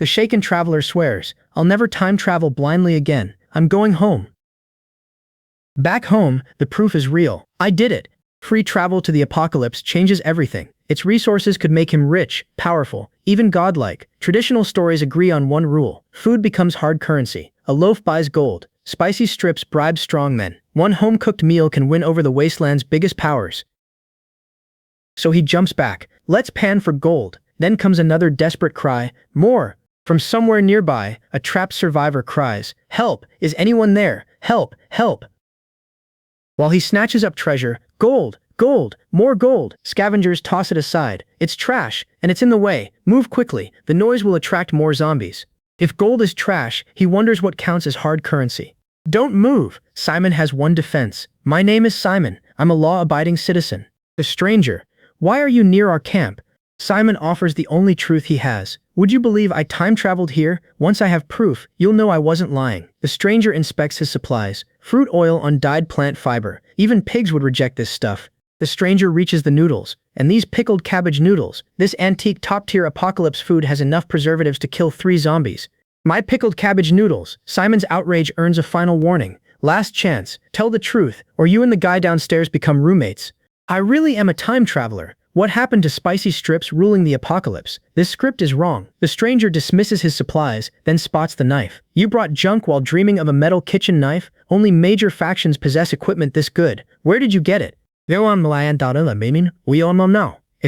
The shaken traveler swears, "I'll never time travel blindly again. I'm going home." Back home, the proof is real. I did it. Free travel to the apocalypse changes everything. Its resources could make him rich, powerful, even godlike. Traditional stories agree on one rule. Food becomes hard currency. A loaf buys gold. Spicy strips bribe strongmen. One home-cooked meal can win over the wasteland's biggest powers. So he jumps back. Let's pan for gold. Then comes another desperate cry. More! From somewhere nearby, a trapped survivor cries, "Help! Is anyone there? Help! Help!" While he snatches up treasure, gold! Gold! More gold! Scavengers toss it aside. It's trash, and it's in the way. Move quickly. The noise will attract more zombies. If gold is trash, he wonders what counts as hard currency. Don't move! Simon has one defense. "My name is Simon. I'm a law-abiding citizen." The stranger. "Why are you near our camp?" Simon offers the only truth he has. "Would you believe I time-traveled here? Once I have proof, you'll know I wasn't lying." The stranger inspects his supplies. Fruit oil on dyed plant fiber. Even pigs would reject this stuff. The stranger reaches the noodles. And these pickled cabbage noodles. This antique top-tier apocalypse food has enough preservatives to kill 3 zombies. "My pickled cabbage noodles." Simon's outrage earns a final warning. "Last chance. Tell the truth, or you and the guy downstairs become roommates." I really am a time traveler. What happened to spicy strips ruling the apocalypse? This script is wrong. The stranger dismisses his supplies, then spots the knife. You brought junk while dreaming of a metal kitchen knife? Only major factions possess equipment this good. Where did you get it? If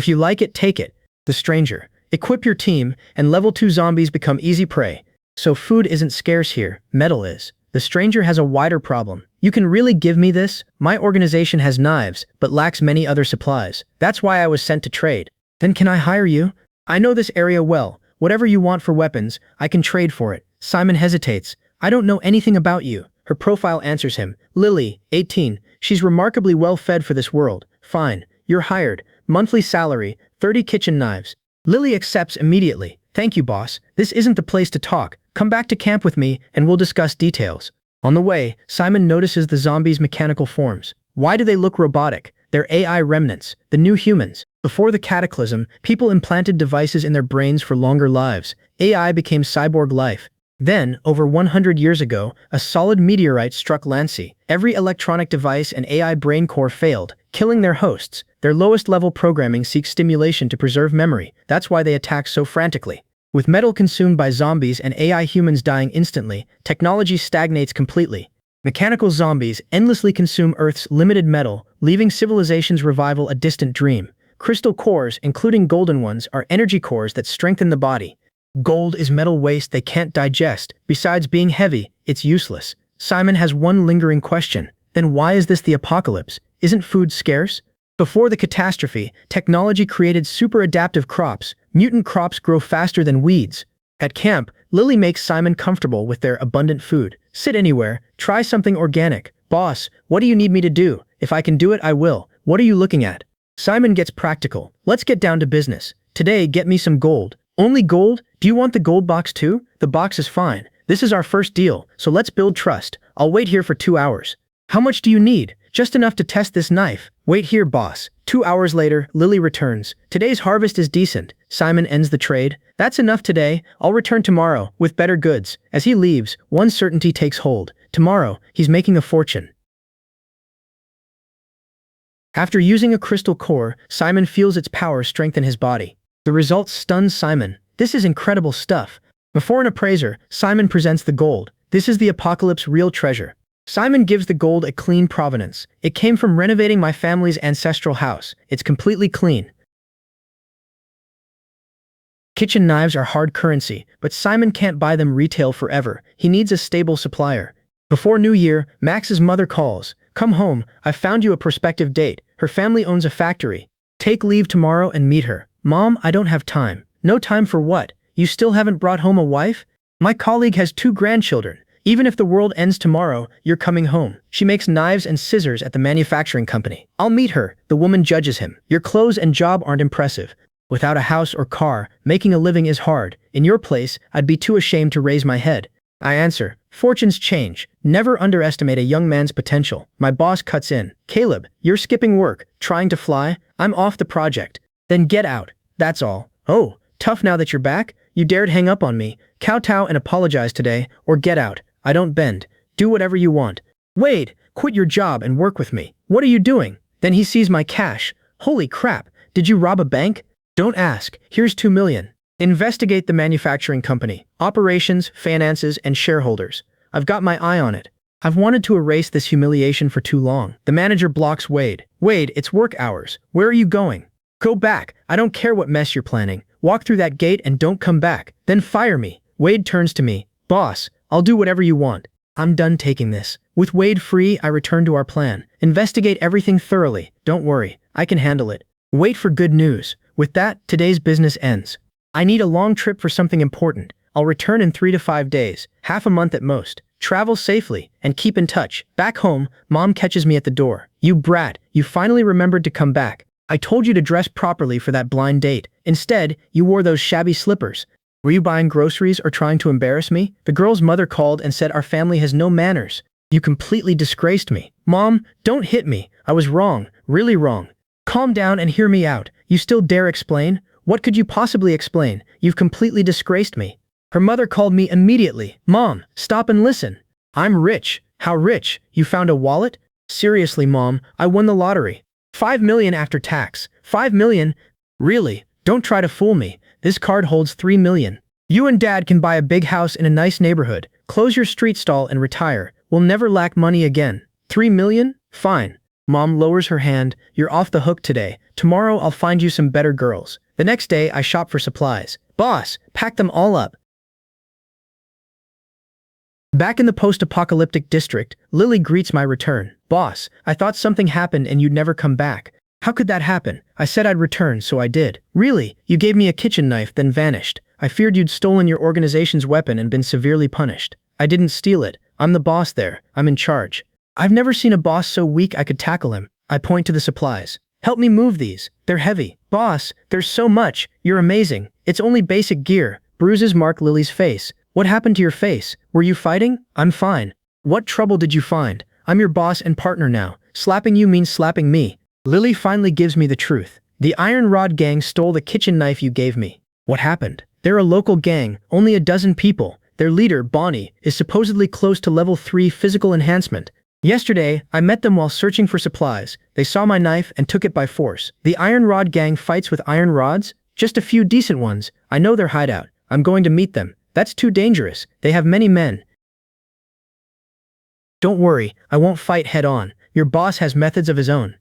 you like it, take it. The stranger. Equip your team, and level 2 zombies become easy prey. So food isn't scarce here, metal is. The stranger has a wider problem. "You can really give me this? My organization has knives, but lacks many other supplies. That's why I was sent to trade." "Then can I hire you? I know this area well. Whatever you want for weapons, I can trade for it." Simon hesitates. "I don't know anything about you." Her profile answers him. "Lily, 18. She's remarkably well fed for this world." "Fine. You're hired. Monthly salary, 30 kitchen knives." Lily accepts immediately. "Thank you, boss. This isn't the place to talk. Come back to camp with me, and we'll discuss details." On the way, Simon notices the zombies' mechanical forms. Why do they look robotic? They're AI remnants, the new humans. Before the cataclysm, people implanted devices in their brains for longer lives. AI became cyborg life. Then, over 100 years ago, a solid meteorite struck Lancy. Every electronic device and AI brain core failed, killing their hosts. Their lowest-level programming seeks stimulation to preserve memory. That's why they attack so frantically. With metal consumed by zombies and AI humans dying instantly, technology stagnates completely. Mechanical zombies endlessly consume Earth's limited metal, leaving civilization's revival a distant dream. Crystal cores, including golden ones, are energy cores that strengthen the body. Gold is metal waste they can't digest. Besides being heavy, it's useless. Simon has one lingering question. Then why is this the apocalypse? Isn't food scarce? Before the catastrophe, technology created super-adaptive crops. Mutant crops grow faster than weeds. At camp, Lily makes Simon comfortable with their abundant food. "Sit anywhere, try something organic." "Boss, what do you need me to do? If I can do it, I will. What are you looking at?" Simon gets practical. "Let's get down to business. Today, get me some gold." "Only gold? Do you want the gold box too?" "The box is fine. This is our first deal, so let's build trust. I'll wait here for 2 hours. "How much do you need?" "Just enough to test this knife." "Wait here, boss." 2 hours later, Lily returns. "Today's harvest is decent." Simon ends the trade. "That's enough today. I'll return tomorrow, with better goods." As he leaves, one certainty takes hold. Tomorrow, he's making a fortune. After using a crystal core, Simon feels its power strengthen his body. The results stun Simon. "This is incredible stuff." Before an appraiser, Simon presents the gold. "This is the apocalypse real treasure." Simon gives the gold a clean provenance. "It came from renovating my family's ancestral house. It's completely clean." Kitchen knives are hard currency, but Simon can't buy them retail forever. He needs a stable supplier. Before New Year, Max's mother calls. "Come home, I've found you a prospective date. Her family owns a factory. Take leave tomorrow and meet her." "Mom, I don't have time." "No time for what? You still haven't brought home a wife?" "My colleague has 2 grandchildren. Even if the world ends tomorrow, you're coming home." She makes knives and scissors at the manufacturing company. "I'll meet her." The woman judges him. "Your clothes and job aren't impressive. Without a house or car, making a living is hard. In your place, I'd be too ashamed to raise my head." I answer, "Fortunes change. Never underestimate a young man's potential." My boss cuts in. "Caleb, you're skipping work, trying to fly? I'm off the project." "Then get out. That's all." "Oh, tough now that you're back? You dared hang up on me. Kowtow and apologize today, or get out. I don't bend. Do whatever you want. Wade, quit your job and work with me. What are you doing? Then he sees my cash. Holy crap, did you rob a bank? Don't ask. Here's 2 million. Investigate the manufacturing company, operations, finances, and shareholders. I've got my eye on it. I've wanted to erase this humiliation for too long. The manager blocks Wade. Wade, it's work hours. Where are you going? Go back. I don't care what mess you're planning. Walk through that gate and don't come back. Then fire me. Wade turns to me. Boss, I'll do whatever you want. I'm done taking this. With Wade free, I return to our plan. Investigate everything thoroughly. Don't worry. I can handle it. Wait for good news. With that, today's business ends. I need a long trip for something important. I'll return in 3 to 5 days, half a month at most. Travel safely, and keep in touch. Back home, Mom catches me at the door. You brat, you finally remembered to come back. I told you to dress properly for that blind date. Instead, you wore those shabby slippers. Were you buying groceries or trying to embarrass me? The girl's mother called and said our family has no manners. You completely disgraced me. Mom, don't hit me. I was wrong, really wrong. Calm down and hear me out. You still dare explain? What could you possibly explain? You've completely disgraced me. Her mother called me immediately. Mom, stop and listen. I'm rich. How rich? You found a wallet? Seriously, Mom, I won the lottery. 5 million after tax. 5 million? Really? Don't try to fool me. This card holds 3 million. You and Dad can buy a big house in a nice neighborhood. Close your street stall and retire. We'll never lack money again. 3 million? Fine. Mom lowers her hand. You're off the hook today. Tomorrow I'll find you some better girls. The next day I shop for supplies. Boss, pack them all up. Back in the post-apocalyptic district, Lily greets my return. Boss, I thought something happened and you'd never come back. How could that happen? I said I'd return, so I did. Really? You gave me a kitchen knife, then vanished. I feared you'd stolen your organization's weapon and been severely punished. I didn't steal it. I'm the boss there. I'm in charge. I've never seen a boss so weak I could tackle him. I point to the supplies. Help me move these. They're heavy. Boss, there's so much. You're amazing. It's only basic gear. Bruises mark Lily's face. What happened to your face? Were you fighting? I'm fine. What trouble did you find? I'm your boss and partner now. Slapping you means slapping me. Lily finally gives me the truth. The Iron Rod gang stole the kitchen knife you gave me. What happened? They're a local gang, only a dozen people. Their leader, Bonnie, is supposedly close to level 3 physical enhancement. Yesterday, I met them while searching for supplies. They saw my knife and took it by force. The Iron Rod gang fights with iron rods? Just a few decent ones. I know their hideout. I'm going to meet them. That's too dangerous. They have many men. Don't worry, I won't fight head-on. Your boss has methods of his own.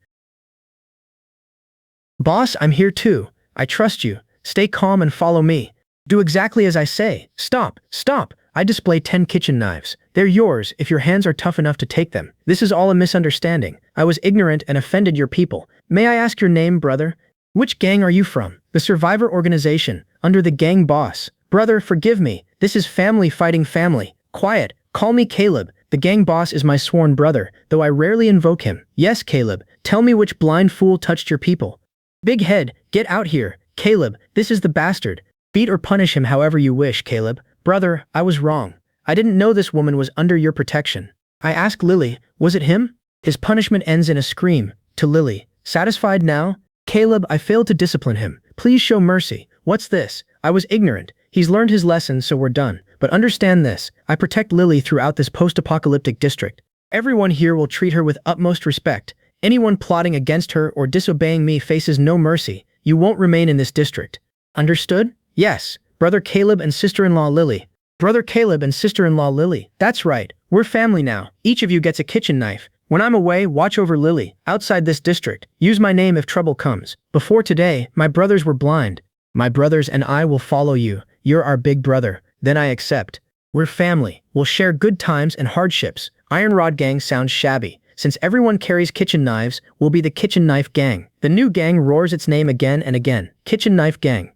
Boss, I'm here too. I trust you. Stay calm and follow me. Do exactly as I say. Stop, stop. I display 10 kitchen knives. They're yours if your hands are tough enough to take them. This is all a misunderstanding. I was ignorant and offended your people. May I ask your name, brother? Which gang are you from? The Survivor Organization, under the gang boss. Brother, forgive me. This is family fighting family. Quiet. Call me Caleb. The gang boss is my sworn brother, though I rarely invoke him. Yes, Caleb. Tell me which blind fool touched your people. Big head, get out here. Caleb, this is the bastard. Beat or punish him however you wish, Caleb. Brother, I was wrong. I didn't know this woman was under your protection. I asked Lily, was it him? His punishment ends in a scream. To Lily, satisfied now? Caleb, I failed to discipline him. Please show mercy. What's this? I was ignorant. He's learned his lesson, so we're done. But understand this, I protect Lily throughout this post-apocalyptic district. Everyone here will treat her with utmost respect. Anyone plotting against her or disobeying me faces no mercy. You won't remain in this district. Understood? Yes. Brother Caleb and sister-in-law Lily. Brother Caleb and sister-in-law Lily. That's right. We're family now. Each of you gets a kitchen knife. When I'm away, watch over Lily. Outside this district. Use my name if trouble comes. Before today, my brothers were blind. My brothers and I will follow you. You're our big brother. Then I accept. We're family. We'll share good times and hardships. Iron Rod Gang sounds shabby. Since everyone carries kitchen knives, we'll be the Kitchen Knife Gang. The new gang roars its name again and again. Kitchen Knife Gang.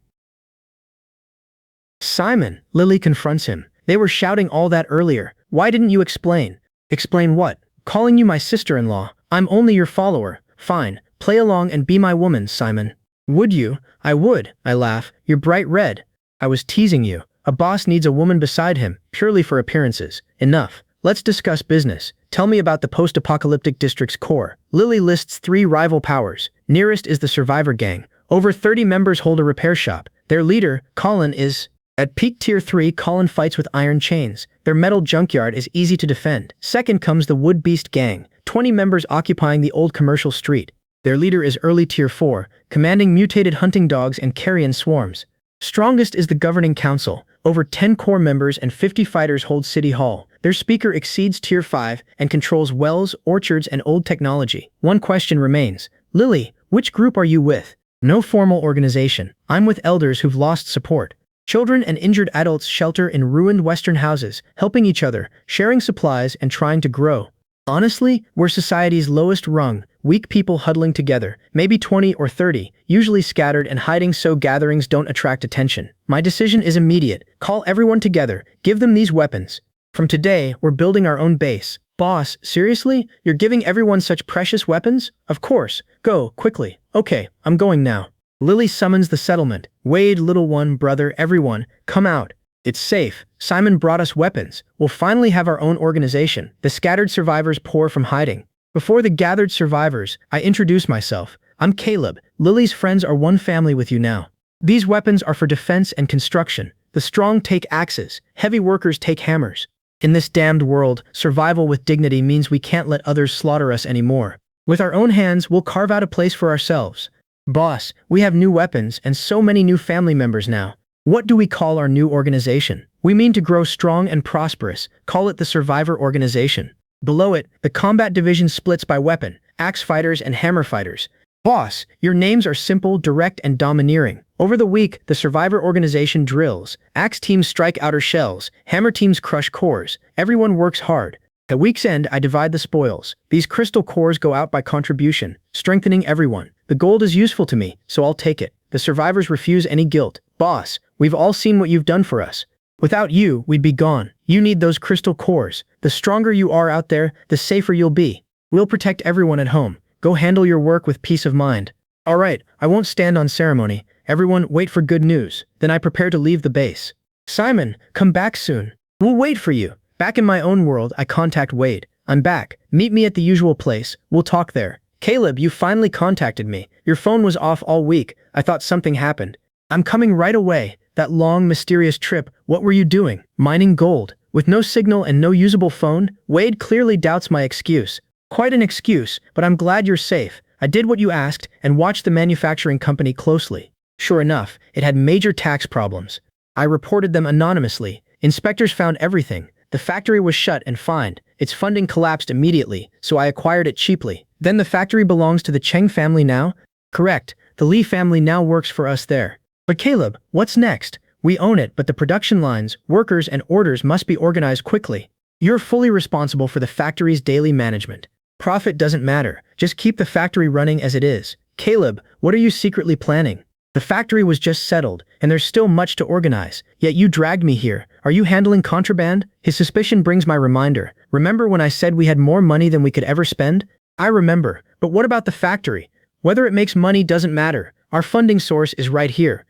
Simon, Lily confronts him. They were shouting all that earlier. Why didn't you explain? Explain what? Calling you my sister-in-law. I'm only your follower. Fine. Play along and be my woman, Simon. Would you? I would. I laugh. You're bright red. I was teasing you. A boss needs a woman beside him, purely for appearances. Enough. Let's discuss business. Tell me about the post-apocalyptic district's core. Lily lists 3 rival powers. Nearest is the Survivor Gang. Over 30 members hold a repair shop. Their leader, Colin, is... At peak tier 3, Colin fights with iron chains. Their metal junkyard is easy to defend. Second comes the Wood Beast Gang, 20 members occupying the old commercial street. Their leader is early tier 4, commanding mutated hunting dogs and carrion swarms. Strongest is the Governing Council. Over 10 core members and 50 fighters hold City Hall. Their speaker exceeds tier 5 and controls wells, orchards, and old technology. One question remains. Lily, which group are you with? No formal organization. I'm with elders who've lost support. Children and injured adults shelter in ruined Western houses, helping each other, sharing supplies, and trying to grow. Honestly, we're society's lowest rung, weak people huddling together, maybe 20 or 30, usually scattered and hiding so gatherings don't attract attention. My decision is immediate. Call everyone together, give them these weapons. From today, we're building our own base. Boss, seriously? You're giving everyone such precious weapons? Of course. Go, quickly. Okay, I'm going now. Lily summons the settlement. Wade, little one, brother, everyone, come out. It's safe. Simon brought us weapons. We'll finally have our own organization. The scattered survivors pour from hiding. Before the gathered survivors, I introduce myself. I'm Caleb. Lily's friends are one family with you now. These weapons are for defense and construction. The strong take axes. Heavy workers take hammers. In this damned world, survival with dignity means we can't let others slaughter us anymore. With our own hands, we'll carve out a place for ourselves. Boss, we have new weapons and so many new family members now. What do we call our new organization? We mean to grow strong and prosperous. Call it the Survivor Organization. Below it, the combat division splits by weapon, axe fighters and hammer fighters. Boss, your names are simple, direct, and domineering. Over the week, the Survivor Organization drills. Axe teams strike outer shells. Hammer teams crush cores. Everyone works hard. At week's end, I divide the spoils. These crystal cores go out by contribution, strengthening everyone. The gold is useful to me, so I'll take it. The survivors refuse any guilt. Boss, we've all seen what you've done for us. Without you, we'd be gone. You need those crystal cores. The stronger you are out there, the safer you'll be. We'll protect everyone at home. Go handle your work with peace of mind. All right, I won't stand on ceremony. Everyone, wait for good news. Then I prepare to leave the base. Simon, come back soon. We'll wait for you. Back in my own world, I contact Wade. I'm back. Meet me at the usual place. We'll talk there. Caleb, you finally contacted me. Your phone was off all week. I thought something happened. I'm coming right away. That long, mysterious trip, what were you doing? Mining gold. With no signal and no usable phone? Wade clearly doubts my excuse. Quite an excuse, but I'm glad you're safe. I did what you asked and watched the manufacturing company closely. Sure enough, it had major tax problems. I reported them anonymously. Inspectors found everything. The factory was shut and fined. Its funding collapsed immediately, so I acquired it cheaply. Then the factory belongs to the Cheng family now? Correct. The Li family now works for us there. But Caleb, what's next? We own it, but the production lines, workers, and orders must be organized quickly. You're fully responsible for the factory's daily management. Profit doesn't matter. Just keep the factory running as it is. Caleb, what are you secretly planning? The factory was just settled, and there's still much to organize. Yet you dragged me here. Are you handling contraband? His suspicion brings my reminder. Remember when I said we had more money than we could ever spend? I remember. But what about the factory? Whether it makes money doesn't matter. Our funding source is right here.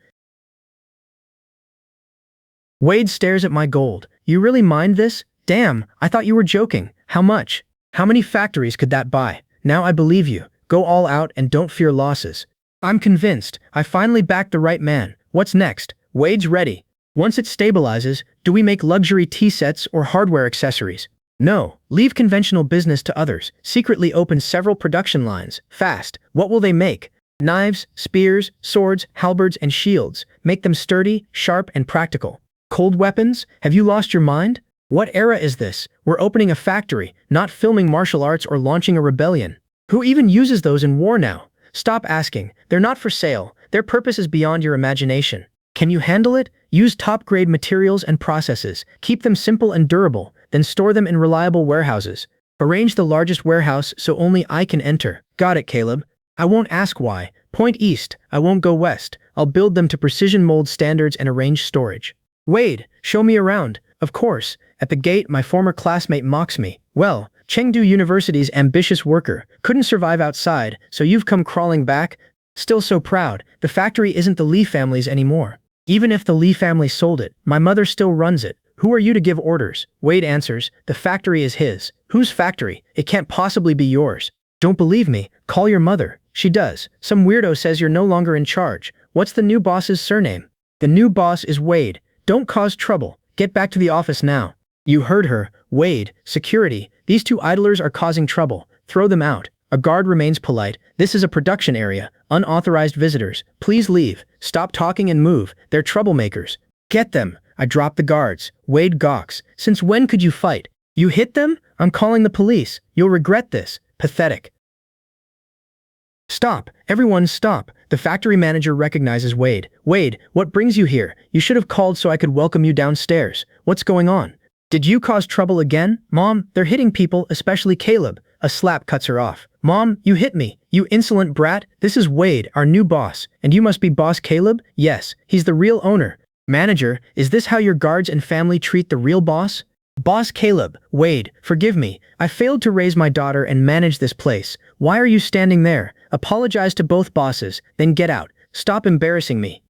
Wade stares at my gold. You really mined this? Damn, I thought you were joking. How much? How many factories could that buy? Now I believe you. Go all out and don't fear losses. I'm convinced. I finally backed the right man. What's next? Wade's ready. Once it stabilizes, do we make luxury tea sets or hardware accessories? No. Leave conventional business to others. Secretly open several production lines. Fast. What will they make? Knives, spears, swords, halberds, and shields. Make them sturdy, sharp, and practical. Cold weapons? Have you lost your mind? What era is this? We're opening a factory, not filming martial arts or launching a rebellion. Who even uses those in war now? Stop asking. They're not for sale. Their purpose is beyond your imagination. Can you handle it? Use top-grade materials and processes. Keep them simple and durable, then store them in reliable warehouses. Arrange the largest warehouse so only I can enter. Got it, Caleb. I won't ask why. Point east. I won't go west. I'll build them to precision mold standards and arrange storage. Wade, show me around. Of course. At the gate, my former classmate mocks me. Well, Chengdu University's ambitious worker couldn't survive outside, so you've come crawling back? Still so proud. The factory isn't the Li family's anymore. Even if the Li family sold it, my mother still runs it. Who are you to give orders? Wade answers, the factory is his. Whose factory? It can't possibly be yours. Don't believe me? Call your mother. She does. Some weirdo says you're no longer in charge. What's the new boss's surname? The new boss is Wade. Don't cause trouble. Get back to the office now. You heard her. Wade, security. These two idlers are causing trouble. Throw them out. A guard remains polite. This is a production area. Unauthorized visitors. Please leave. Stop talking and move. They're troublemakers. Get them. I dropped the guards. Wade gawks. Since when could you fight? You hit them? I'm calling the police. You'll regret this. Pathetic. Stop. Everyone stop. The factory manager recognizes Wade. Wade, what brings you here? You should have called so I could welcome you downstairs. What's going on? Did you cause trouble again? Mom, they're hitting people, especially Caleb. A slap cuts her off. Mom, you hit me. You insolent brat. This is Wade, our new boss. And you must be Boss Caleb? Yes, he's the real owner. Manager, is this how your guards and family treat the real boss? Boss Caleb, Wade, forgive me. I failed to raise my daughter and manage this place. Why are you standing there? Apologize to both bosses, then get out. Stop embarrassing me.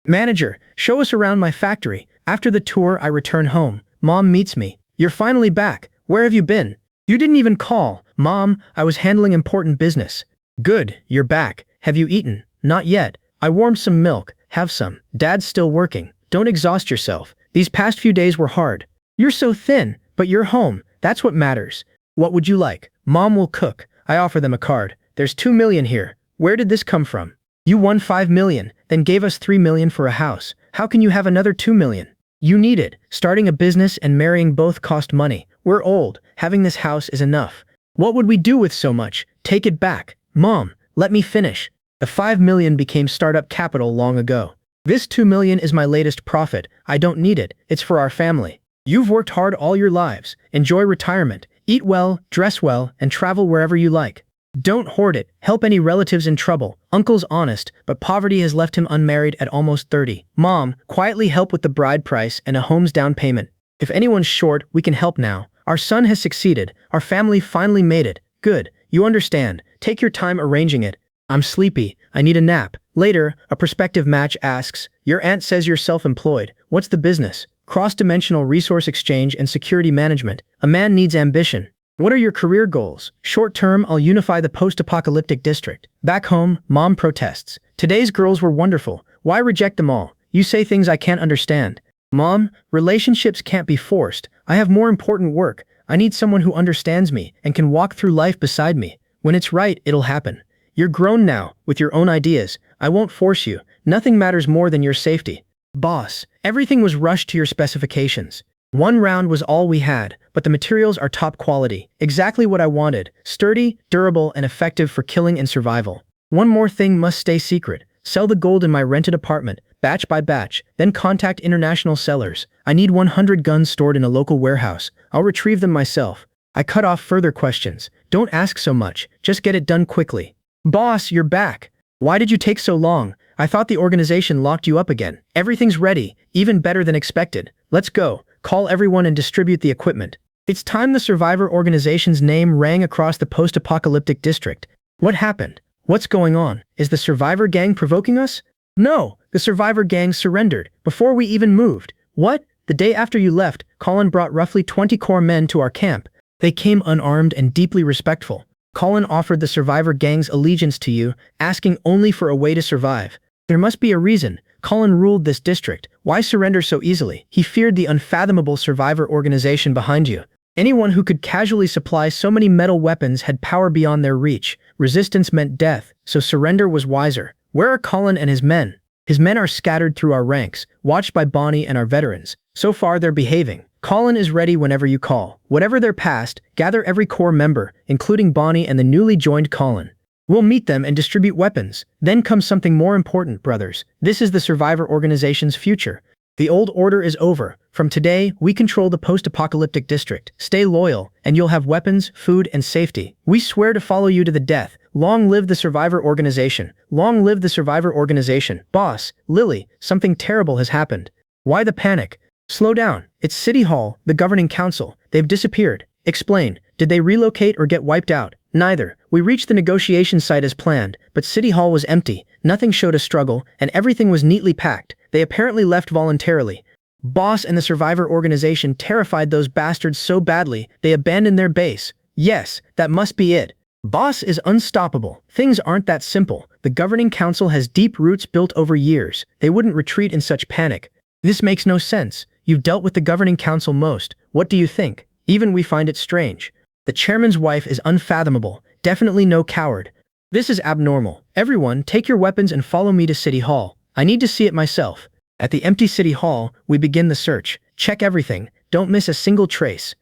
Manager, show us around my factory. After the tour, I return home. Mom meets me. You're finally back. Where have you been? You didn't even call. Mom, I was handling important business. Good, you're back. Have you eaten? Not yet. I warmed some milk. Have some. Dad's still working. Don't exhaust yourself. These past few days were hard. You're so thin, but you're home. That's what matters. What would you like? Mom will cook. I offer them a card. There's 2 million here. Where did this come from? You won 5 million, then gave us 3 million for a house. How can you have another 2 million? You need it. Starting a business and marrying both cost money. We're old. Having this house is enough. What would we do with so much? Take it back. Mom, let me finish. The 5 million became startup capital long ago. This 2 million is my latest profit. I don't need it. It's for our family. You've worked hard all your lives. Enjoy retirement. Eat well, dress well, and travel wherever you like. Don't hoard it. Help any relatives in trouble. Uncle's honest, but poverty has left him unmarried at almost 30. Mom, quietly help with the bride price and a home's down payment. If anyone's short, we can help now. Our son has succeeded. Our family finally made it. Good. You understand. Take your time arranging it. I'm sleepy. I need a nap. Later, a prospective match asks, your aunt says you're self-employed. What's the business? Cross-dimensional resource exchange and security management. A man needs ambition. What are your career goals? Short term, I'll unify the post-apocalyptic district. Back home, Mom protests. Today's girls were wonderful. Why reject them all? You say things I can't understand. Mom, relationships can't be forced. I have more important work. I need someone who understands me and can walk through life beside me. When it's right, it'll happen. You're grown now, with your own ideas. I won't force you. Nothing matters more than your safety. Boss, everything was rushed to your specifications. 1 round was all we had, but the materials are top quality. Exactly what I wanted. Sturdy, durable, and effective for killing and survival. One more thing must stay secret. Sell the gold in my rented apartment, batch by batch, then contact international sellers. I need 100 guns stored in a local warehouse. I'll retrieve them myself. I cut off further questions. Don't ask so much. Just get it done quickly. Boss, you're back. Why did you take so long? I thought the organization locked you up again. Everything's ready, even better than expected. Let's go. Call everyone and distribute the equipment. It's time. The survivor organization's name rang across the post-apocalyptic district. What happened? What's going on? Is the survivor gang provoking us? No, the survivor gang surrendered before we even moved. What? The day after you left, Colin brought roughly 20 core men to our camp. They came unarmed and deeply respectful. Colin offered the survivor gang's allegiance to you, asking only for a way to survive. There must be a reason. Colin ruled this district. Why surrender so easily? He feared the unfathomable survivor organization behind you. Anyone who could casually supply so many metal weapons had power beyond their reach. Resistance meant death, so surrender was wiser. Where are Colin and his men? His men are scattered through our ranks, watched by Bonnie and our veterans. So far, they're behaving. Colin is ready whenever you call. Whatever their past, gather every core member, including Bonnie and the newly joined Colin. We'll meet them and distribute weapons. Then comes something more important, brothers. This is the survivor organization's future. The old order is over. From today, we control the post-apocalyptic district. Stay loyal, and you'll have weapons, food, and safety. We swear to follow you to the death. Long live the survivor organization. Long live the survivor organization. Boss, Lily, something terrible has happened. Why the panic? Slow down. It's City Hall, the governing council. They've disappeared. Explain. Did they relocate or get wiped out? Neither. We reached the negotiation site as planned, but City Hall was empty. Nothing showed a struggle, and everything was neatly packed. They apparently left voluntarily. Boss and the survivor organization terrified those bastards so badly, they abandoned their base. Yes, that must be it. Boss is unstoppable. Things aren't that simple. The governing council has deep roots built over years. They wouldn't retreat in such panic. This makes no sense. You've dealt with the governing council most. What do you think? Even we find it strange. The chairman's wife is unfathomable. Definitely no coward. This is abnormal. Everyone, take your weapons and follow me to City Hall. I need to see it myself. At the empty City Hall, we begin the search. Check everything. Don't miss a single trace.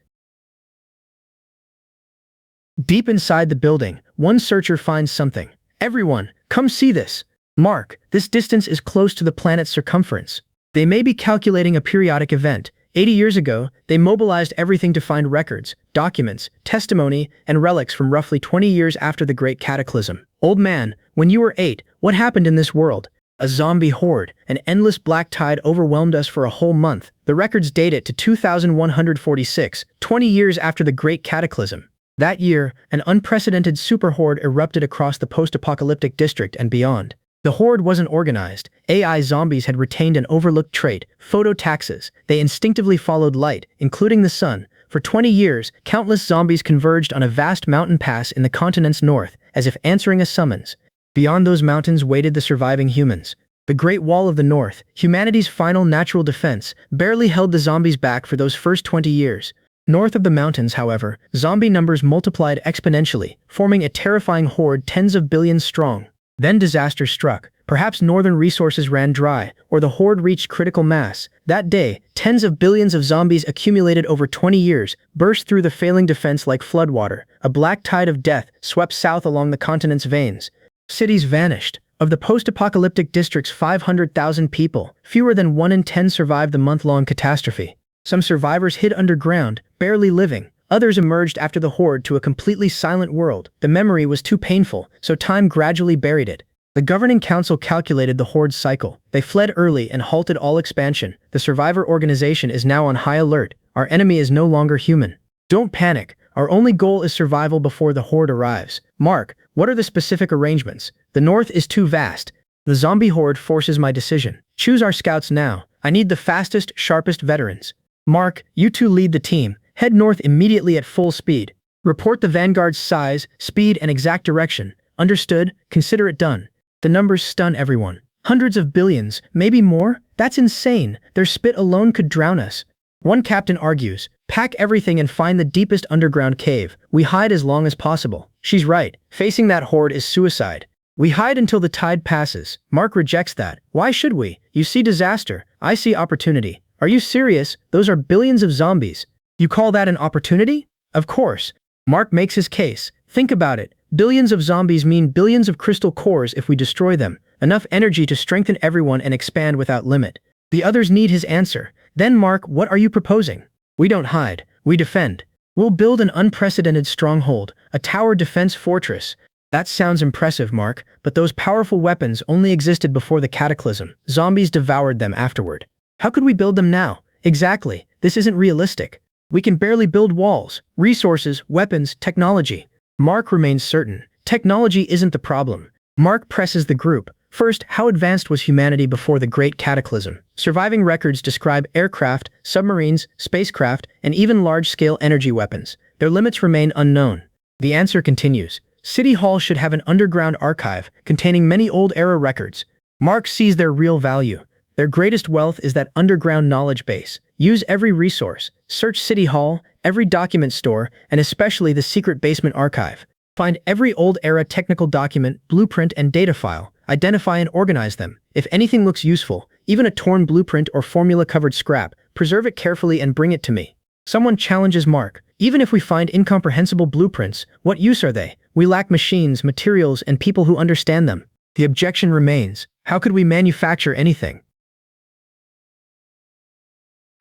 Deep inside the building, one searcher finds something. Everyone, come see this. Mark, this distance is close to the planet's circumference. They may be calculating a periodic event. 80 years ago, they mobilized everything to find records, documents, testimony, and relics from roughly 20 years after the Great Cataclysm. Old man, when you were 8, what happened in this world? A zombie horde, an endless black tide overwhelmed us for a whole month. The records date it to 2146, 20 years after the Great Cataclysm. That year, an unprecedented super horde erupted across the post-apocalyptic district and beyond. The horde wasn't organized. AI zombies had retained an overlooked trait, phototaxis. They instinctively followed light, including the sun. For 20 years, countless zombies converged on a vast mountain pass in the continent's north, as if answering a summons. Beyond those mountains waited the surviving humans. The Great Wall of the North, humanity's final natural defense, barely held the zombies back for those first 20 years. North of the mountains, however, zombie numbers multiplied exponentially, forming a terrifying horde tens of billions strong. Then disaster struck. Perhaps northern resources ran dry, or the horde reached critical mass. That day, tens of billions of zombies accumulated over 20 years, burst through the failing defense like floodwater. A black tide of death swept south along the continent's veins. Cities vanished. Of the post-apocalyptic district's 500,000 people, fewer than 1 in 10 survived the month-long catastrophe. Some survivors hid underground, barely living. Others emerged after the horde to a completely silent world. The memory was too painful, so time gradually buried it. The governing council calculated the horde's cycle. They fled early and halted all expansion. The survivor organization is now on high alert. Our enemy is no longer human. Don't panic. Our only goal is survival before the horde arrives. Mark, what are the specific arrangements? The north is too vast. The zombie horde forces my decision. Choose our scouts now. I need the fastest, sharpest veterans. Mark, you two lead the team. Head north immediately at full speed. Report the vanguard's size, speed, and exact direction. Understood? Consider it done. The numbers stun everyone. Hundreds of billions, maybe more? That's insane. Their spit alone could drown us. One captain argues, pack everything and find the deepest underground cave. We hide as long as possible. She's right. Facing that horde is suicide. We hide until the tide passes. Mark rejects that. Why should we? You see disaster. I see opportunity. Are you serious? Those are billions of zombies. You call that an opportunity? Of course. Mark makes his case. Think about it. Billions of zombies mean billions of crystal cores if we destroy them. Enough energy to strengthen everyone and expand without limit. The others need his answer. Then Mark, what are you proposing? We don't hide. We defend. We'll build an unprecedented stronghold, a tower defense fortress. That sounds impressive, Mark, but those powerful weapons only existed before the cataclysm. Zombies devoured them afterward. How could we build them now? Exactly. This isn't realistic. We can barely build walls, resources, weapons, technology. Mark remains certain. Technology isn't the problem. Mark presses the group. First, how advanced was humanity before the Great Cataclysm? Surviving records describe aircraft, submarines, spacecraft, and even large-scale energy weapons. Their limits remain unknown. The answer continues. City Hall should have an underground archive containing many old-era records. Mark sees their real value. Their greatest wealth is that underground knowledge base. Use every resource. Search City Hall, every document store, and especially the secret basement archive. Find every old-era technical document, blueprint, and data file. Identify and organize them. If anything looks useful, even a torn blueprint or formula-covered scrap, preserve it carefully and bring it to me. Someone challenges Mark. Even if we find incomprehensible blueprints, what use are they? We lack machines, materials, and people who understand them. The objection remains. How could we manufacture anything?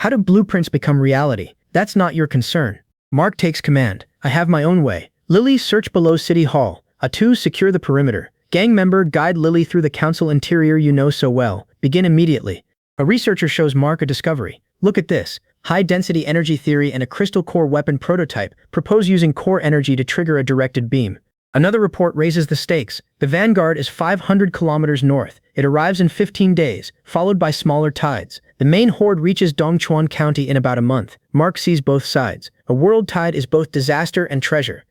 How do blueprints become reality? That's not your concern. Mark takes command. I have my own way. Lily, search below City Hall. A2, secure the perimeter. Gang member, guide Lily through the council interior you know so well. Begin immediately. A researcher shows Mark a discovery. Look at this. High-density energy theory and a crystal core weapon prototype. Propose using core energy to trigger a directed beam. Another report raises the stakes. The vanguard is 500 kilometers north. It arrives in 15 days, followed by smaller tides. The main horde reaches Dongchuan County in about a month. Mark sees both sides. A world tide is both disaster and treasure.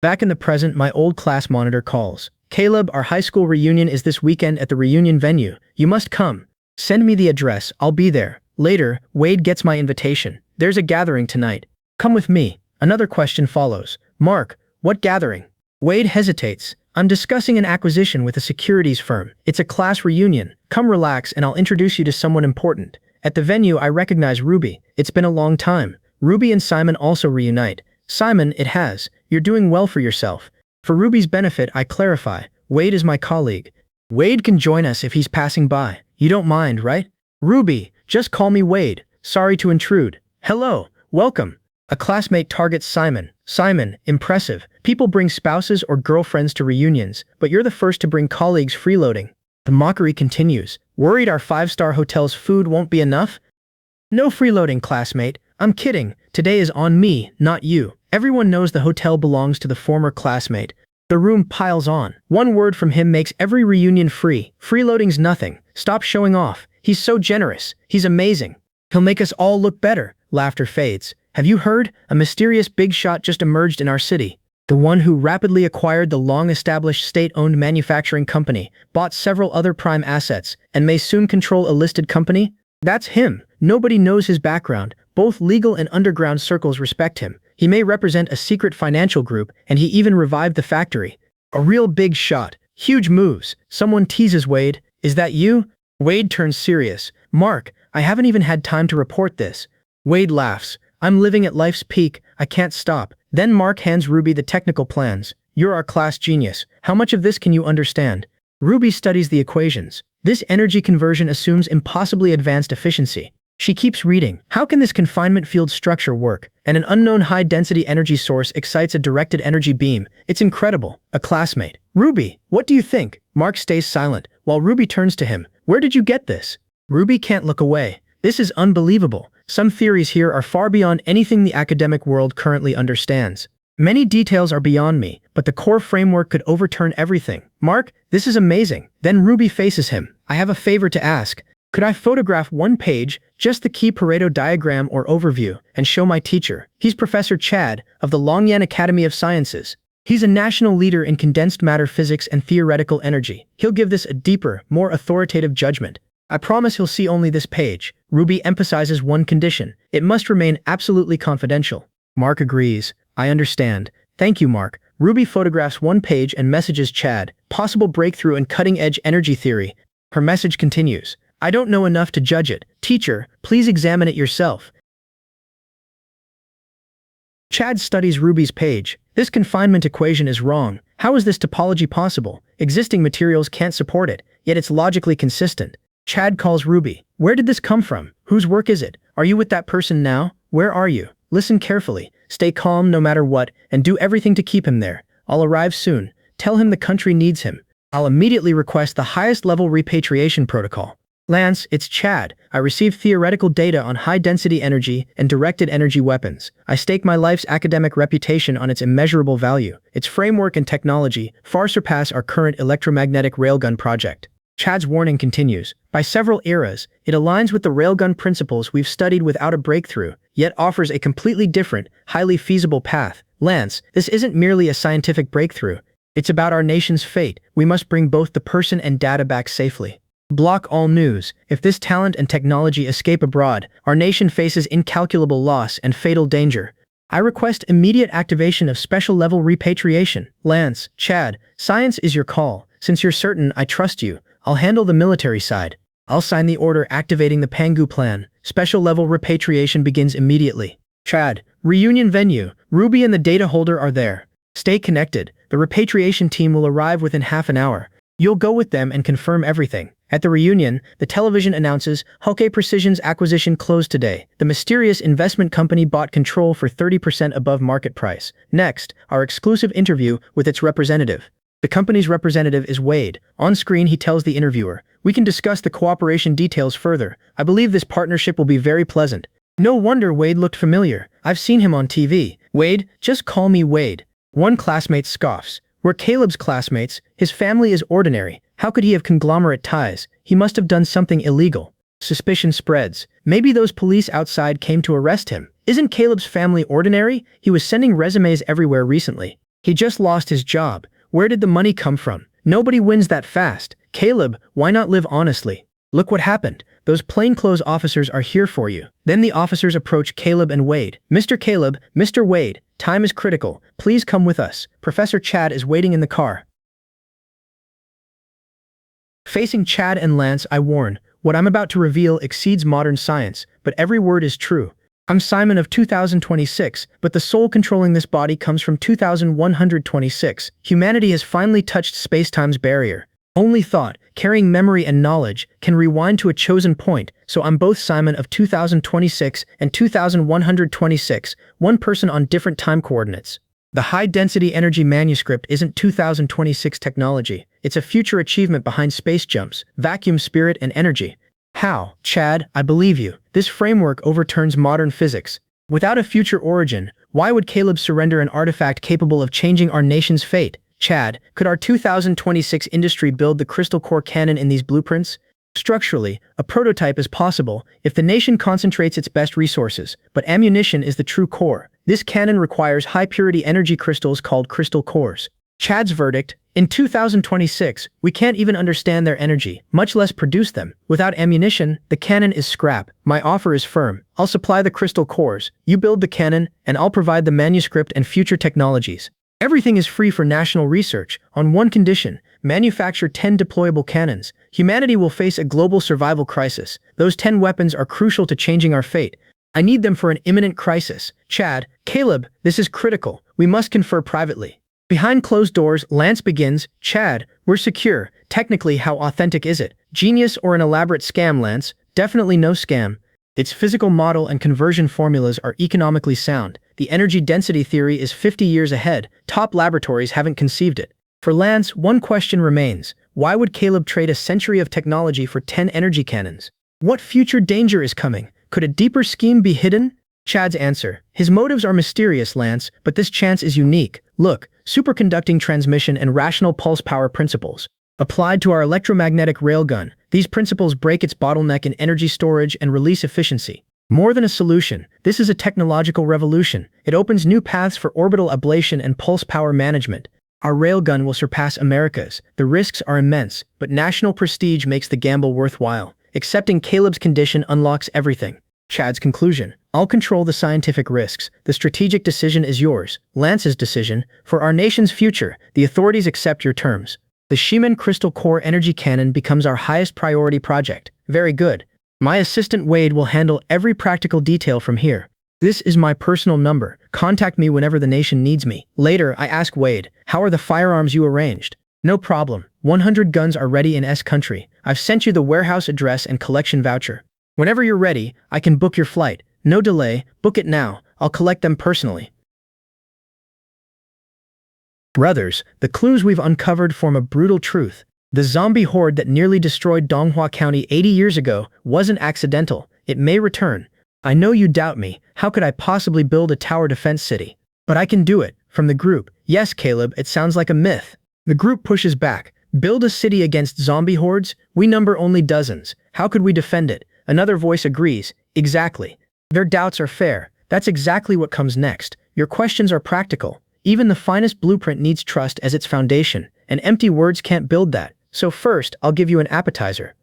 Back in the present, my old class monitor calls. Caleb, our high school reunion is this weekend at the reunion venue. You must come. Send me the address, I'll be there. Later, Wade gets my invitation. There's a gathering tonight. Come with me. Another question follows. Mark, what gathering? Wade hesitates. I'm discussing an acquisition with a securities firm. It's a class reunion. Come relax and I'll introduce you to someone important. At the venue, I recognize Ruby. It's been a long time. Ruby and Simon also reunite. Simon, it has. You're doing well for yourself. For Ruby's benefit, I clarify. Wade is my colleague. Wade can join us if he's passing by. You don't mind, right? Ruby, just call me Wade. Sorry to intrude. Hello, welcome. A classmate targets Simon. Simon, impressive. People bring spouses or girlfriends to reunions, but you're the first to bring colleagues freeloading. The mockery continues. Worried our five-star hotel's food won't be enough? No freeloading, classmate. I'm kidding. Today is on me, not you. Everyone knows the hotel belongs to the former classmate. The room piles on. One word from him makes every reunion free. Freeloading's nothing. Stop showing off. He's so generous. He's amazing. He'll make us all look better. Laughter fades. Have you heard? A mysterious big shot just emerged in our city. The one who rapidly acquired the long-established state-owned manufacturing company, bought several other prime assets, and may soon control a listed company? That's him. Nobody knows his background. Both legal and underground circles respect him. He may represent a secret financial group, and he even revived the factory. A real big shot. Huge moves. Someone teases Wade. Is that you? Wade turns serious. Mark, I haven't even had time to report this. Wade laughs. I'm living at life's peak. I can't stop. Then Mark hands Ruby the technical plans. You're our class genius. How much of this can you understand? Ruby studies the equations. This energy conversion assumes impossibly advanced efficiency. She keeps reading. How can this confinement field structure work? And an unknown high-density energy source excites a directed energy beam. It's incredible. A classmate. Ruby, what do you think? Mark stays silent, while Ruby turns to him. Where did you get this? Ruby can't look away. This is unbelievable. Some theories here are far beyond anything the academic world currently understands. Many details are beyond me, but the core framework could overturn everything. Mark, this is amazing. Then Ruby faces him. I have a favor to ask. Could I photograph one page, just the key Pareto diagram or overview, and show my teacher? He's Professor Chad of the Longyan Academy of Sciences. He's a national leader in condensed matter physics and theoretical energy. He'll give this a deeper, more authoritative judgment. I promise he'll see only this page. Ruby emphasizes one condition. It must remain absolutely confidential. Mark agrees. I understand. Thank you, Mark. Ruby photographs one page and messages Chad. Possible breakthrough in cutting-edge energy theory. Her message continues. I don't know enough to judge it. Teacher, please examine it yourself. Chad studies Ruby's page. This confinement equation is wrong. How is this topology possible? Existing materials can't support it, yet it's logically consistent. Chad calls Ruby. Where did this come from? Whose work is it? Are you with that person now? Where are you? Listen carefully. Stay calm no matter what, and do everything to keep him there. I'll arrive soon. Tell him the country needs him. I'll immediately request the highest level repatriation protocol. Lance, it's Chad. I received theoretical data on high-density energy and directed energy weapons. I stake my life's academic reputation on its immeasurable value. Its framework and technology far surpass our current electromagnetic railgun project. Chad's warning continues. By several eras, it aligns with the railgun principles we've studied without a breakthrough, yet offers a completely different, highly feasible path. Lance, this isn't merely a scientific breakthrough. It's about our nation's fate. We must bring both the person and data back safely. Block all news. If this talent and technology escape abroad, our nation faces incalculable loss and fatal danger. I request immediate activation of special-level repatriation. Lance, Chad, science is your call. Since you're certain I trust you, I'll handle the military side. I'll sign the order activating the Pangu plan. Special-level repatriation begins immediately. Chad, reunion venue. Ruby and the data holder are there. Stay connected. The repatriation team will arrive within half an hour. You'll go with them and confirm everything. At the reunion, the television announces Hokkei Precision's acquisition closed today. The mysterious investment company bought control for 30% above market price. Next, our exclusive interview with its representative. The company's representative is Wade. On screen, he tells the interviewer, "We can discuss the cooperation details further. I believe this partnership will be very pleasant." No wonder Wade looked familiar. I've seen him on TV. Wade, just call me Wade. One classmate scoffs. We're Caleb's classmates. His family is ordinary. How could he have conglomerate ties? He must have done something illegal. Suspicion spreads. Maybe those police outside came to arrest him. Isn't Caleb's family ordinary? He was sending resumes everywhere recently. He just lost his job. Where did the money come from? Nobody wins that fast. Caleb, why not live honestly? Look what happened. Those plainclothes officers are here for you. Then the officers approach Caleb and Wade. Mr. Caleb, Mr. Wade, time is critical. Please come with us. Professor Chad is waiting in the car. Facing Chad and Lance, I warn, what I'm about to reveal exceeds modern science, but every word is true. I'm Simon of 2026, but the soul controlling this body comes from 2126. Humanity has finally touched space-time's barrier. Only thought, carrying memory and knowledge, can rewind to a chosen point, so I'm both Simon of 2026 and 2126, one person on different time coordinates. The high-density energy manuscript isn't 2026 technology. It's a future achievement behind space jumps, vacuum spirit, and energy. How? Chad, I believe you. This framework overturns modern physics. Without a future origin, why would Caleb surrender an artifact capable of changing our nation's fate? Chad, could our 2026 industry build the crystal core cannon in these blueprints? Structurally, a prototype is possible if the nation concentrates its best resources, but ammunition is the true core. This cannon requires high-purity energy crystals called crystal cores. Chad's verdict, in 2026, we can't even understand their energy, much less produce them. Without ammunition, the cannon is scrap. My offer is firm. I'll supply the crystal cores, you build the cannon, and I'll provide the manuscript and future technologies. Everything is free for national research, on one condition: manufacture 10 deployable cannons. Humanity will face a global survival crisis. Those 10 weapons are crucial to changing our fate. I need them for an imminent crisis. Chad, Caleb, this is critical. We must confer privately. Behind closed doors, Lance begins. Chad, we're secure. Technically, how authentic is it? Genius or an elaborate scam, Lance? Definitely no scam. Its physical model and conversion formulas are economically sound. The energy density theory is 50 years ahead. Top laboratories haven't conceived it. For Lance, one question remains. Why would Caleb trade a century of technology for 10 energy cannons? What future danger is coming? Could a deeper scheme be hidden? Chad's answer. His motives are mysterious, Lance, but this chance is unique. Look, superconducting transmission and rational pulse power principles. Applied to our electromagnetic railgun, these principles break its bottleneck in energy storage and release efficiency. More than a solution, this is a technological revolution. It opens new paths for orbital ablation and pulse power management. Our railgun will surpass America's. The risks are immense, but national prestige makes the gamble worthwhile. Accepting Caleb's condition unlocks everything. Chad's conclusion. I'll control the scientific risks. The strategic decision is yours. Lance's decision. For our nation's future, the authorities accept your terms. The Shimen Crystal Core Energy Cannon becomes our highest priority project. Very good. My assistant Wade will handle every practical detail from here. This is my personal number. Contact me whenever the nation needs me. Later, I ask Wade, how are the firearms you arranged? No problem. 100 guns are ready in S country. I've sent you the warehouse address and collection voucher. Whenever you're ready, I can book your flight. No delay, book it now. I'll collect them personally. Brothers, the clues we've uncovered form a brutal truth. The zombie horde that nearly destroyed Donghua County 80 years ago wasn't accidental. It may return. I know you doubt me. How could I possibly build a tower defense city? But I can do it. From the group. Yes, Caleb, it sounds like a myth. The group pushes back. Build a city against zombie hordes? We number only dozens. How could we defend it? Another voice agrees. Exactly. Their doubts are fair. That's exactly what comes next. Your questions are practical. Even the finest blueprint needs trust as its foundation, and empty words can't build that. So first, I'll give you an appetizer.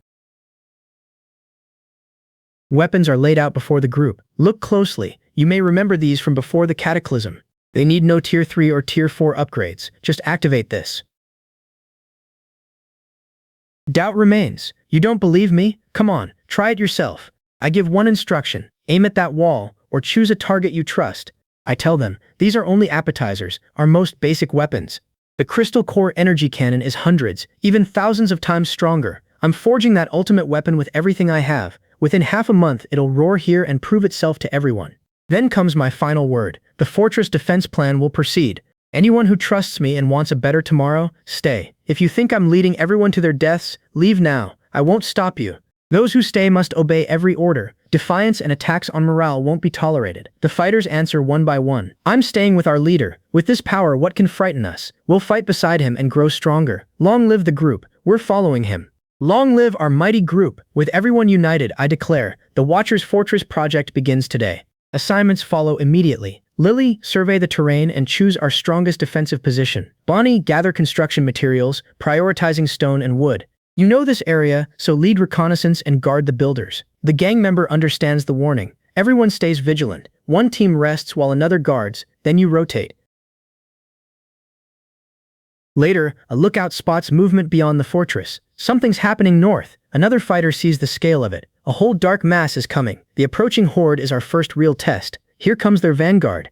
Weapons are laid out before the group. Look closely. You may remember these from before the cataclysm. They need no Tier 3 or Tier 4 upgrades. Just activate this. Doubt remains. You don't believe me? Come on, try it yourself. I give one instruction. Aim at that wall, or choose a target you trust. I tell them, these are only appetizers, our most basic weapons. The Crystal Core Energy Cannon is hundreds, even thousands of times stronger. I'm forging that ultimate weapon with everything I have. Within half a month, it'll roar here and prove itself to everyone. Then comes my final word. The fortress defense plan will proceed. Anyone who trusts me and wants a better tomorrow, stay. If you think I'm leading everyone to their deaths, leave now. I won't stop you. Those who stay must obey every order. Defiance and attacks on morale won't be tolerated. The fighters answer one by one. I'm staying with our leader. With this power, what can frighten us? We'll fight beside him and grow stronger. Long live the group. We're following him. Long live our mighty group. With everyone united, I declare, the Watcher's Fortress project begins today. Assignments follow immediately. Lily, survey the terrain and choose our strongest defensive position. Bonnie, gather construction materials, prioritizing stone and wood. You know this area, so lead reconnaissance and guard the builders. The gang member understands the warning. Everyone stays vigilant. One team rests while another guards, then you rotate. Later, a lookout spots movement beyond the fortress. Something's happening north. Another fighter sees the scale of it. A whole dark mass is coming. The approaching horde is our first real test. Here comes their vanguard.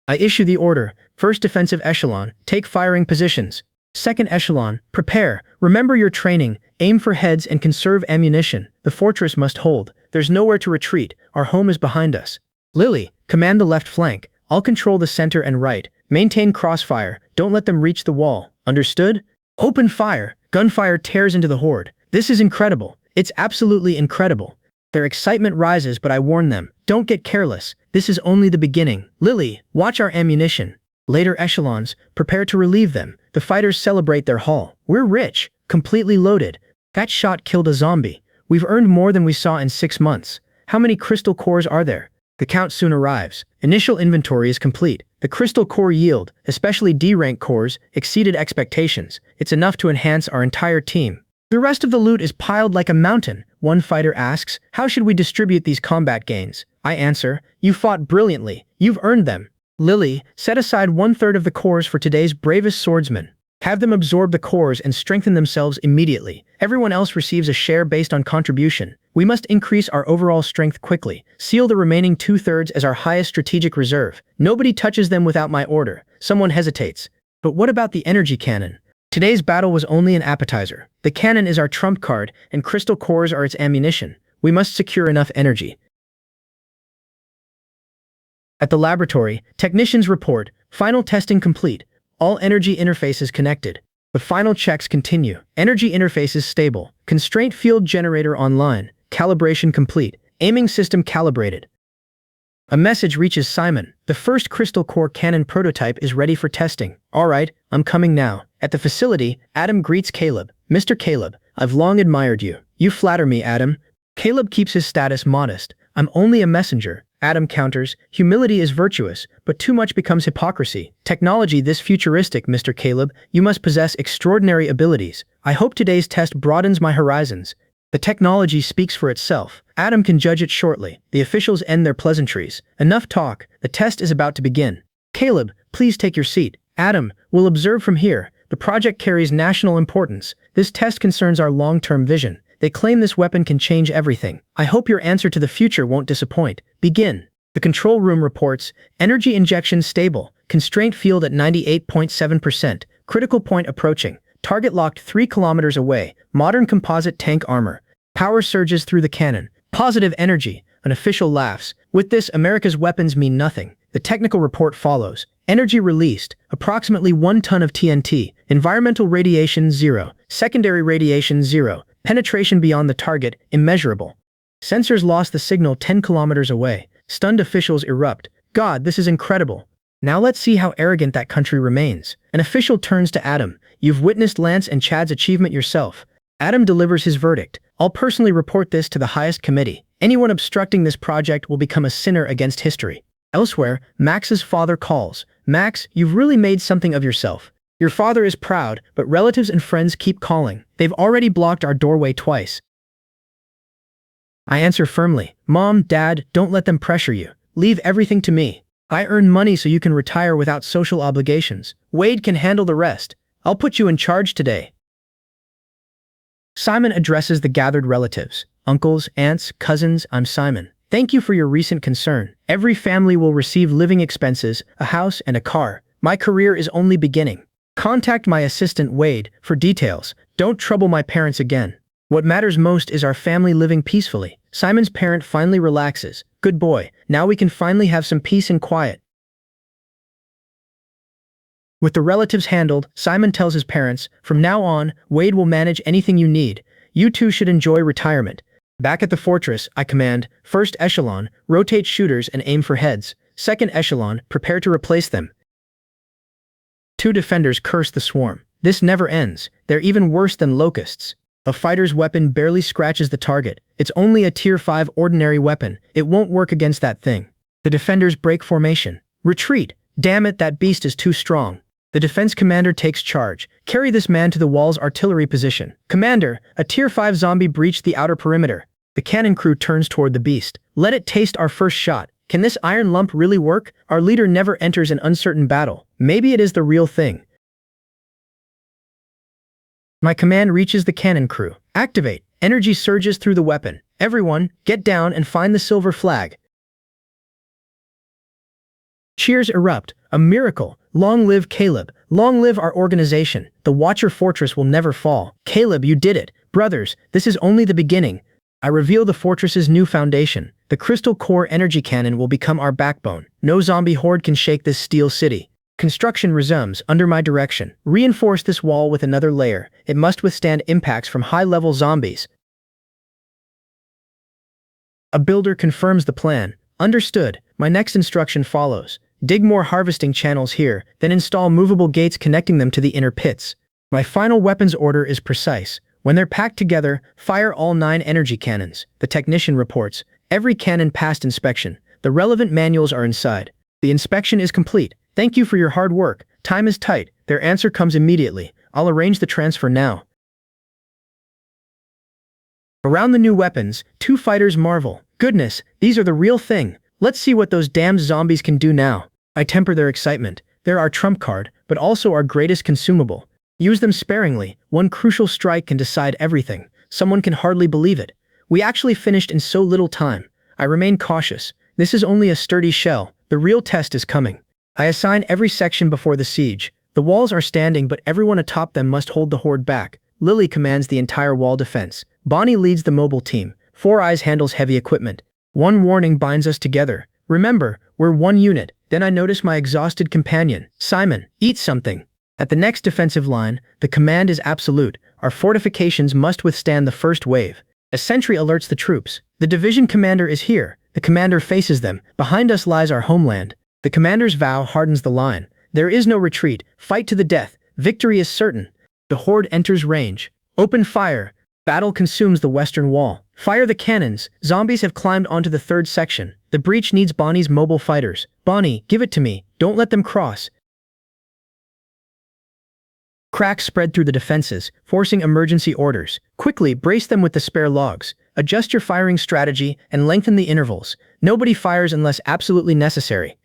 I issue the order. First defensive echelon, take firing positions. Second echelon, prepare. Remember your training. Aim for heads and conserve ammunition. The fortress must hold. There's nowhere to retreat. Our home is behind us. Lily, command the left flank. I'll control the center and right. Maintain crossfire. Don't let them reach the wall. Understood? Open fire. Gunfire tears into the horde. This is incredible. It's absolutely incredible. Their excitement rises, but I warn them. Don't get careless. This is only the beginning. Lily, watch our ammunition. Later echelons, prepare to relieve them. The fighters celebrate their haul. We're rich. Completely loaded. That shot killed a zombie. We've earned more than we saw in 6 months. How many crystal cores are there? The count soon arrives. Initial inventory is complete. The crystal core yield, especially D-rank cores, exceeded expectations. It's enough to enhance our entire team. The rest of the loot is piled like a mountain. One fighter asks, how should we distribute these combat gains? I answer, you fought brilliantly. You've earned them. Lily, set aside 1/3 of the cores for today's bravest swordsman. Have them absorb the cores and strengthen themselves immediately. Everyone else receives a share based on contribution. We must increase our overall strength quickly. Seal the remaining 2/3 as our highest strategic reserve. Nobody touches them without my order. Someone hesitates. But what about the energy cannon? Today's battle was only an appetizer. The cannon is our trump card, and crystal cores are its ammunition. We must secure enough energy. At the laboratory, technicians report, final testing complete. All energy interfaces connected. The final checks continue. Energy interfaces stable. Constraint field generator online. Calibration complete. Aiming system calibrated. A message reaches Simon. The first crystal core cannon prototype is ready for testing. All right, I'm coming now. At the facility, Adam greets Caleb. Mr. Caleb, I've long admired you. You flatter me, Adam. Caleb keeps his status modest. I'm only a messenger. Adam counters, humility is virtuous, but too much becomes hypocrisy. Technology this futuristic, Mr. Caleb, you must possess extraordinary abilities. I hope today's test broadens my horizons. The technology speaks for itself. Adam can judge it shortly. The officials end their pleasantries. Enough talk. The test is about to begin. Caleb, please take your seat. Adam, we'll observe from here. The project carries national importance. This test concerns our long-term vision. They claim this weapon can change everything. I hope your answer to the future won't disappoint. Begin. The control room reports, energy injection stable, constraint field at 98.7%, critical point approaching, target locked 3 kilometers away, modern composite tank armor, power surges through the cannon, positive energy, an official laughs. With this, America's weapons mean nothing. The technical report follows. Energy released, approximately 1 ton of TNT, environmental radiation 0, secondary radiation 0, penetration beyond the target, immeasurable. Sensors lost the signal 10 kilometers away. Stunned officials erupt. God, this is incredible. Now let's see how arrogant that country remains. An official turns to Adam. You've witnessed Lance and Chad's achievement yourself. Adam delivers his verdict. I'll personally report this to the highest committee. Anyone obstructing this project will become a sinner against history. Elsewhere, Max's father calls. Max, you've really made something of yourself. Your father is proud, but relatives and friends keep calling. They've already blocked our doorway twice. I answer firmly, Mom, Dad, don't let them pressure you. Leave everything to me. I earn money so you can retire without social obligations. Wade can handle the rest. I'll put you in charge today. Simon addresses the gathered relatives. Uncles, aunts, cousins, I'm Simon. Thank you for your recent concern. Every family will receive living expenses, a house, and a car. My career is only beginning. Contact my assistant Wade for details. Don't trouble my parents again. What matters most is our family living peacefully. Simon's parent finally relaxes. Good boy, now we can finally have some peace and quiet. With the relatives handled, Simon tells his parents, from now on, Wade will manage anything you need. You two should enjoy retirement. Back at the fortress, I command, first echelon, rotate shooters and aim for heads. Second echelon, prepare to replace them. 2 defenders curse the swarm. This never ends. They're even worse than locusts. A fighter's weapon barely scratches the target. It's only a tier 5 ordinary weapon. It won't work against that thing. The defenders break formation. Retreat! Damn it, that beast is too strong. The defense commander takes charge. Carry this man to the wall's artillery position. Commander, a tier 5 zombie breached the outer perimeter. The cannon crew turns toward the beast. Let it taste our first shot. Can this iron lump really work? Our leader never enters an uncertain battle. Maybe it is the real thing. My command reaches the cannon crew. Activate. Energy surges through the weapon. Everyone, get down and find the silver flag. Cheers erupt. A miracle. Long live Caleb. Long live our organization. The Watcher Fortress will never fall. Caleb, you did it. Brothers, this is only the beginning. I reveal the fortress's new foundation. The crystal core energy cannon will become our backbone. No zombie horde can shake this steel city. Construction resumes under my direction. Reinforce this wall with another layer. It must withstand impacts from high-level zombies. A builder confirms the plan. Understood. My next instruction follows. Dig more harvesting channels here, then install movable gates connecting them to the inner pits. My final weapons order is precise. When they're packed together, fire all 9 energy cannons. The technician reports. Every cannon passed inspection. The relevant manuals are inside. The inspection is complete. Thank you for your hard work. Time is tight. Their answer comes immediately. I'll arrange the transfer now. Around the new weapons, 2 fighters marvel. Goodness, these are the real thing. Let's see what those damned zombies can do now. I temper their excitement. They're our trump card, but also our greatest consumable. Use them sparingly. One crucial strike can decide everything. Someone can hardly believe it. We actually finished in so little time. I remain cautious. This is only a sturdy shell. The real test is coming. I assign every section before the siege. The walls are standing, but everyone atop them must hold the horde back. Lily commands the entire wall defense. Bonnie leads the mobile team. Four Eyes handles heavy equipment. One warning binds us together. Remember, we're one unit. Then I notice my exhausted companion. Simon, eat something. At the next defensive line, the command is absolute. Our fortifications must withstand the first wave. A sentry alerts the troops. The division commander is here. The commander faces them. Behind us lies our homeland. The commander's vow hardens the line. There is no retreat. Fight to the death. Victory is certain. The horde enters range. Open fire. Battle consumes the western wall. Fire the cannons. Zombies have climbed onto the third section. The breach needs Bonnie's mobile fighters. Bonnie, give it to me. Don't let them cross. Cracks spread through the defenses, forcing emergency orders. Quickly, brace them with the spare logs. Adjust your firing strategy and lengthen the intervals. Nobody fires unless absolutely necessary.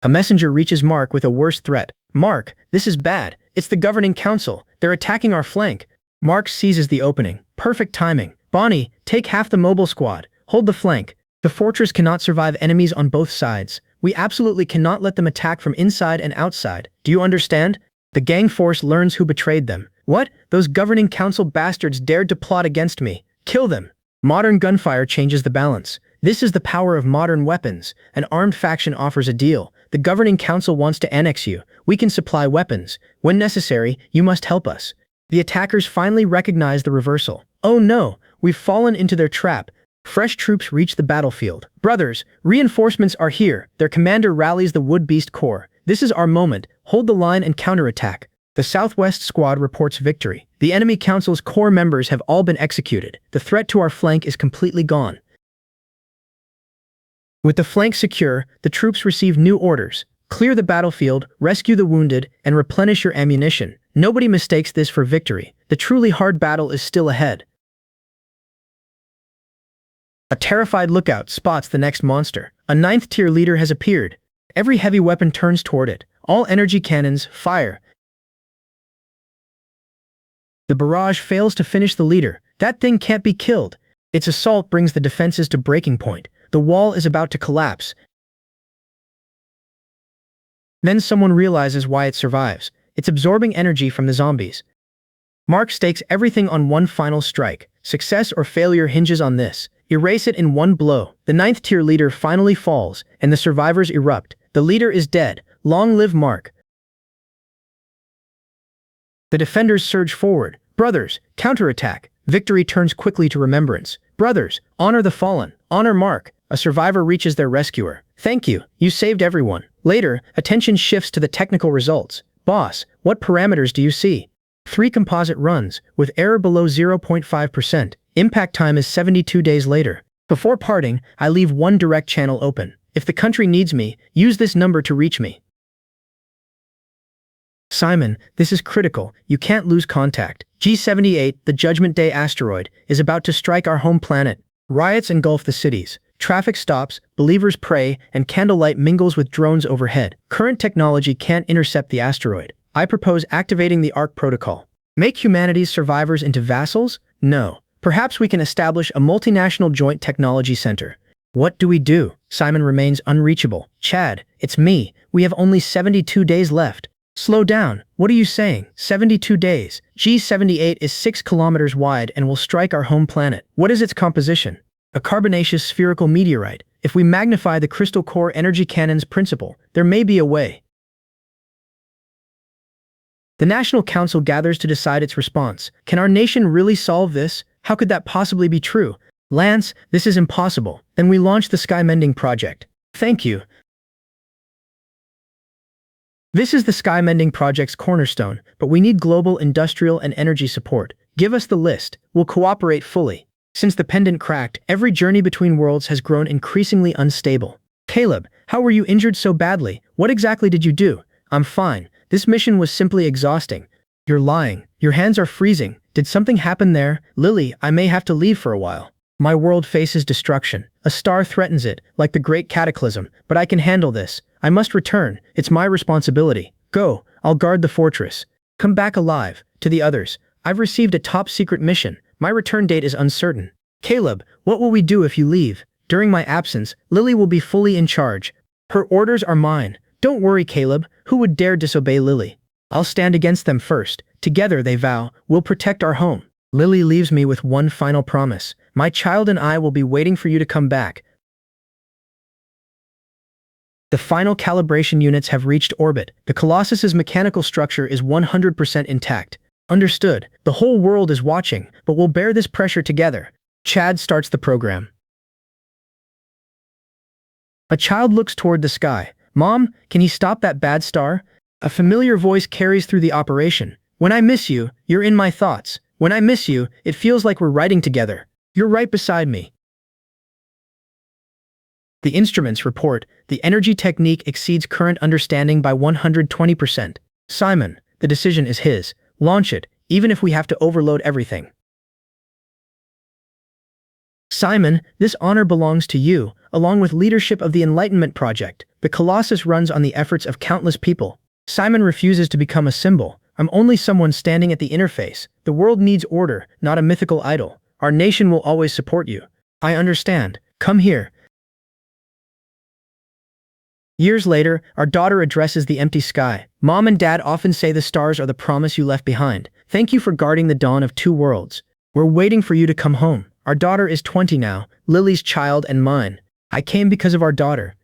A messenger reaches Mark with a worse threat. Mark, this is bad. It's the governing council. They're attacking our flank. Mark seizes the opening. Perfect timing. Bonnie, take half the mobile squad. Hold the flank. The fortress cannot survive enemies on both sides. We absolutely cannot let them attack from inside and outside. Do you understand? The gang force learns who betrayed them. What? Those governing council bastards dared to plot against me. Kill them. Modern gunfire changes the balance. This is the power of modern weapons. An armed faction offers a deal. The governing council wants to annex you. We can supply weapons. When necessary, you must help us. The attackers finally recognize the reversal. Oh no, we've fallen into their trap. Fresh troops reach the battlefield. Brothers, reinforcements are here. Their commander rallies the Wood Beast Corps. This is our moment. Hold the line and counterattack. The Southwest Squad reports victory. The enemy council's core members have all been executed. The threat to our flank is completely gone. With the flank secure, the troops receive new orders. Clear the battlefield, rescue the wounded, and replenish your ammunition. Nobody mistakes this for victory. The truly hard battle is still ahead. A terrified lookout spots the next monster. A 9th tier leader has appeared. Every heavy weapon turns toward it. All energy cannons fire. The barrage fails to finish the leader. That thing can't be killed. Its assault brings the defenses to breaking point. The wall is about to collapse. Then someone realizes why it survives. It's absorbing energy from the zombies. Mark stakes everything on one final strike. Success or failure hinges on this. Erase it in one blow. The 9th tier leader finally falls, and the survivors erupt. The leader is dead. Long live Mark. The defenders surge forward. Brothers, counterattack. Victory turns quickly to remembrance. Brothers, honor the fallen. Honor Mark. A survivor reaches their rescuer. Thank you. You saved everyone. Later, attention shifts to the technical results. Boss, what parameters do you see? 3 composite runs, with error below 0.5%. Impact time is 72 days later. Before parting, I leave one direct channel open. If the country needs me, use this number to reach me. Simon, this is critical. You can't lose contact. G78, the Judgment Day asteroid, is about to strike our home planet. Riots engulf the cities. Traffic stops, believers pray, and candlelight mingles with drones overhead. Current technology can't intercept the asteroid. I propose activating the ARC protocol. Make humanity's survivors into vassals? No. Perhaps we can establish a multinational joint technology center. What do we do? Simon remains unreachable. Chad, it's me. We have only 72 days left. Slow down. What are you saying? 72 days. G78 is 6 kilometers wide and will strike our home planet. What is its composition? A carbonaceous spherical meteorite. If we magnify the crystal core energy cannon's principle, there may be a way. The National Council gathers to decide its response. Can our nation really solve this? How could that possibly be true? Lance, this is impossible. Then we launch the Sky Mending Project. Thank you. This is the Sky Mending Project's cornerstone, but we need global industrial and energy support. Give us the list. We'll cooperate fully. Since the pendant cracked, every journey between worlds has grown increasingly unstable. Caleb, how were you injured so badly? What exactly did you do? I'm fine. This mission was simply exhausting. You're lying. Your hands are freezing. Did something happen there? Lily, I may have to leave for a while. My world faces destruction. A star threatens it, like the Great Cataclysm, but I can handle this. I must return. It's my responsibility. Go. I'll guard the fortress. Come back alive. To the others, I've received a top-secret mission. My return date is uncertain. Caleb, what will we do if you leave? During my absence, Lily will be fully in charge. Her orders are mine. Don't worry, Caleb. Who would dare disobey Lily? I'll stand against them first. Together, they vow, we'll protect our home. Lily leaves me with one final promise. My child and I will be waiting for you to come back. The final calibration units have reached orbit. The Colossus's mechanical structure is 100% intact. Understood. The whole world is watching, but we'll bear this pressure together. Chad starts the program. A child looks toward the sky. Mom, can he stop that bad star? A familiar voice carries through the operation. When I miss you, you're in my thoughts. When I miss you, it feels like we're writing together. You're right beside me. The instruments report, the energy technique exceeds current understanding by 120%. Simon, the decision is his. Launch it, even if we have to overload everything. Simon, this honor belongs to you, along with leadership of the Enlightenment Project. The Colossus runs on the efforts of countless people. Simon refuses to become a symbol. I'm only someone standing at the interface. The world needs order, not a mythical idol. Our nation will always support you. I understand. Come here. Years later, our daughter addresses the empty sky. Mom and Dad often say the stars are the promise you left behind. Thank you for guarding the dawn of 2 worlds. We're waiting for you to come home. Our daughter is 20 now, Lily's child and mine. I came because of our daughter.